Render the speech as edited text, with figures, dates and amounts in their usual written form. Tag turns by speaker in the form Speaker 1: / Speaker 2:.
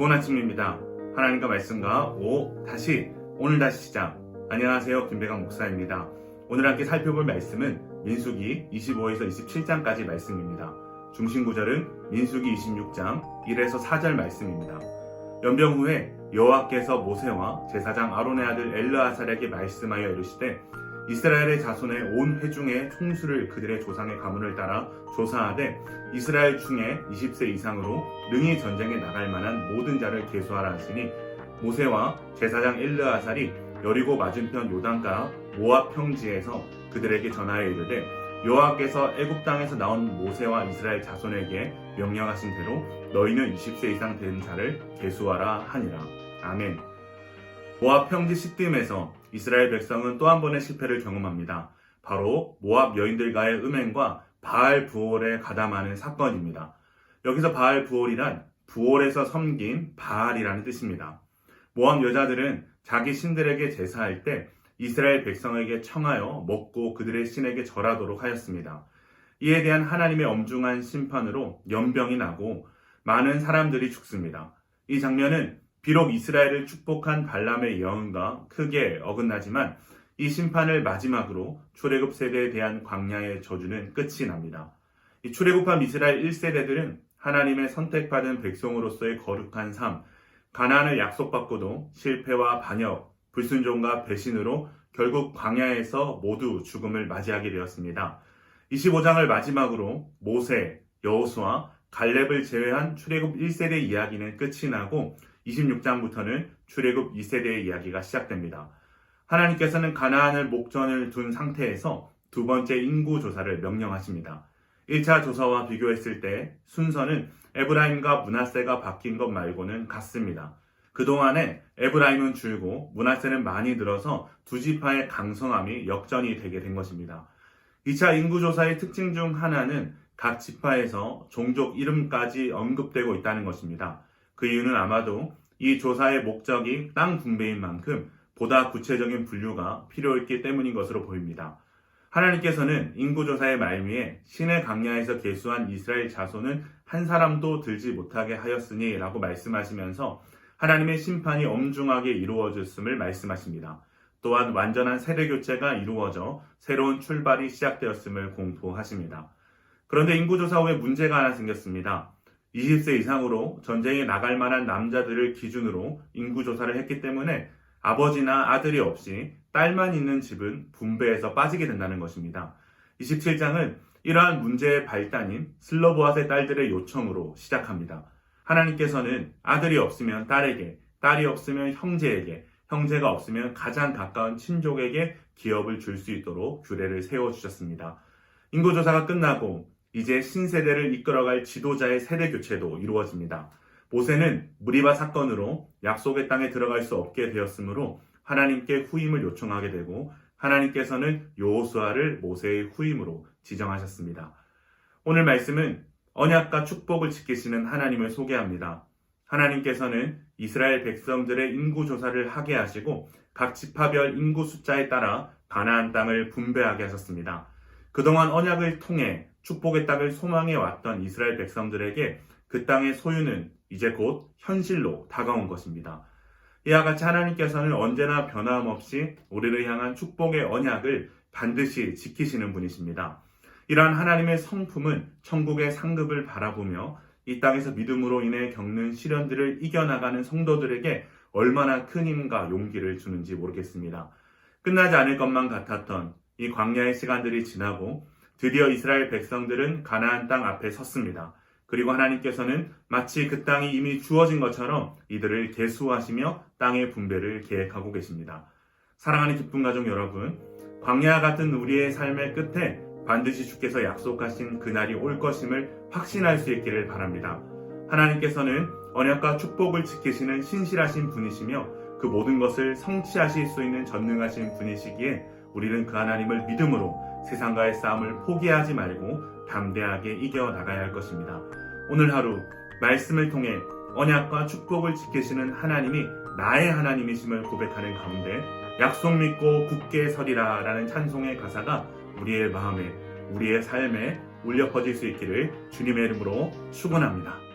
Speaker 1: 좋은 아침입니다. 하나님과 말씀과 오늘 다시 시작. 안녕하세요. 김배강 목사입니다. 오늘 함께 살펴볼 말씀은 민수기 25에서 27장까지 말씀입니다. 중심 구절은 민수기 26장 1에서 4절 말씀입니다. 연병 후에 여호와께서 모세와 제사장 아론의 아들 엘르아살에게 말씀하여 이르시되 이스라엘의 자손의 온 회중의 총수를 그들의 조상의 가문을 따라 조사하되 이스라엘 중에 20세 이상으로 능히 전쟁에 나갈 만한 모든 자를 계수하라 하시니 모세와 제사장 엘르아살이 여리고 맞은편 요단가 모압 평지에서 그들에게 전하여 이르되 여호와께서 애굽 땅에서 나온 모세와 이스라엘 자손에게 명령하신 대로 너희는 20세 이상 된 자를 계수하라 하니라. 아멘. 모압 평지 시딤에서 이스라엘 백성은 또 한 번의 실패를 경험합니다. 바로 모압 여인들과의 음행과 바알 부올에 가담하는 사건입니다. 여기서 바알 부올이란 부올에서 섬긴 바알이라는 뜻입니다. 모압 여자들은 자기 신들에게 제사할 때 이스라엘 백성에게 청하여 먹고 그들의 신에게 절하도록 하였습니다. 이에 대한 하나님의 엄중한 심판으로 연병이 나고 많은 사람들이 죽습니다. 이 장면은 비록 이스라엘을 축복한 발람의 예언과 크게 어긋나지만 이 심판을 마지막으로 출애굽 세대에 대한 광야의 저주는 끝이 납니다. 이 출애굽한 이스라엘 1세대들은 하나님의 선택받은 백성으로서의 거룩한 삶, 가나안을 약속받고도 실패와 반역, 불순종과 배신으로 결국 광야에서 모두 죽음을 맞이하게 되었습니다. 25장을 마지막으로 모세, 여호수아, 갈렙을 제외한 출애굽 1세대 이야기는 끝이 나고 26장부터는 출애굽 2세대의 이야기가 시작됩니다. 하나님께서는 가나안을 목전을 둔 상태에서 두 번째 인구 조사를 명령하십니다. 1차 조사와 비교했을 때 순서는 에브라임과 므낫세가 바뀐 것 말고는 같습니다. 그동안에 에브라임은 줄고 므낫세는 많이 늘어서 두 지파의 강성함이 역전이 되게 된 것입니다. 2차 인구조사의 특징 중 하나는 각 지파에서 종족 이름까지 언급되고 있다는 것입니다. 그 이유는 아마도 이 조사의 목적이 땅 분배인 만큼 보다 구체적인 분류가 필요했기 때문인 것으로 보입니다. 하나님께서는 인구조사의 말미에 신의 광야에서 계수한 이스라엘 자손은 한 사람도 들지 못하게 하였으니 라고 말씀하시면서 하나님의 심판이 엄중하게 이루어졌음을 말씀하십니다. 또한 완전한 세대교체가 이루어져 새로운 출발이 시작되었음을 공포하십니다. 그런데 인구조사 후에 문제가 하나 생겼습니다. 20세 이상으로 전쟁에 나갈 만한 남자들을 기준으로 인구조사를 했기 때문에 아버지나 아들이 없이 딸만 있는 집은 분배에서 빠지게 된다는 것입니다. 27장은 이러한 문제의 발단인 슬로보앗의 딸들의 요청으로 시작합니다. 하나님께서는 아들이 없으면 딸에게, 딸이 없으면 형제에게, 형제가 없으면 가장 가까운 친족에게 기업을 줄 수 있도록 규례를 세워주셨습니다. 인구조사가 끝나고 이제 신세대를 이끌어갈 지도자의 세대교체도 이루어집니다. 모세는 무리바 사건으로 약속의 땅에 들어갈 수 없게 되었으므로 하나님께 후임을 요청하게 되고 하나님께서는 여호수아를 모세의 후임으로 지정하셨습니다. 오늘 말씀은 언약과 축복을 지키시는 하나님을 소개합니다. 하나님께서는 이스라엘 백성들의 인구조사를 하게 하시고 각 지파별 인구 숫자에 따라 가나안 땅을 분배하게 하셨습니다. 그동안 언약을 통해 축복의 땅을 소망해 왔던 이스라엘 백성들에게 그 땅의 소유는 이제 곧 현실로 다가온 것입니다. 이와 같이 하나님께서는 언제나 변함없이 우리를 향한 축복의 언약을 반드시 지키시는 분이십니다. 이러한 하나님의 성품은 천국의 상급을 바라보며 이 땅에서 믿음으로 인해 겪는 시련들을 이겨나가는 성도들에게 얼마나 큰 힘과 용기를 주는지 모르겠습니다. 끝나지 않을 것만 같았던 이 광야의 시간들이 지나고 드디어 이스라엘 백성들은 가나안 땅 앞에 섰습니다. 그리고 하나님께서는 마치 그 땅이 이미 주어진 것처럼 이들을 계수하시며 땅의 분배를 계획하고 계십니다. 사랑하는 기쁨 가족 여러분, 광야 같은 우리의 삶의 끝에 반드시 주께서 약속하신 그날이 올 것임을 확신할 수 있기를 바랍니다. 하나님께서는 언약과 축복을 지키시는 신실하신 분이시며 그 모든 것을 성취하실 수 있는 전능하신 분이시기에 우리는 그 하나님을 믿음으로 세상과의 싸움을 포기하지 말고 담대하게 이겨나가야 할 것입니다. 오늘 하루 말씀을 통해 언약과 축복을 지키시는 하나님이 나의 하나님이심을 고백하는 가운데 약속 믿고 굳게 서리라 라는 찬송의 가사가 우리의 마음에, 우리의 삶에 울려 퍼질 수 있기를 주님의 이름으로 축원합니다.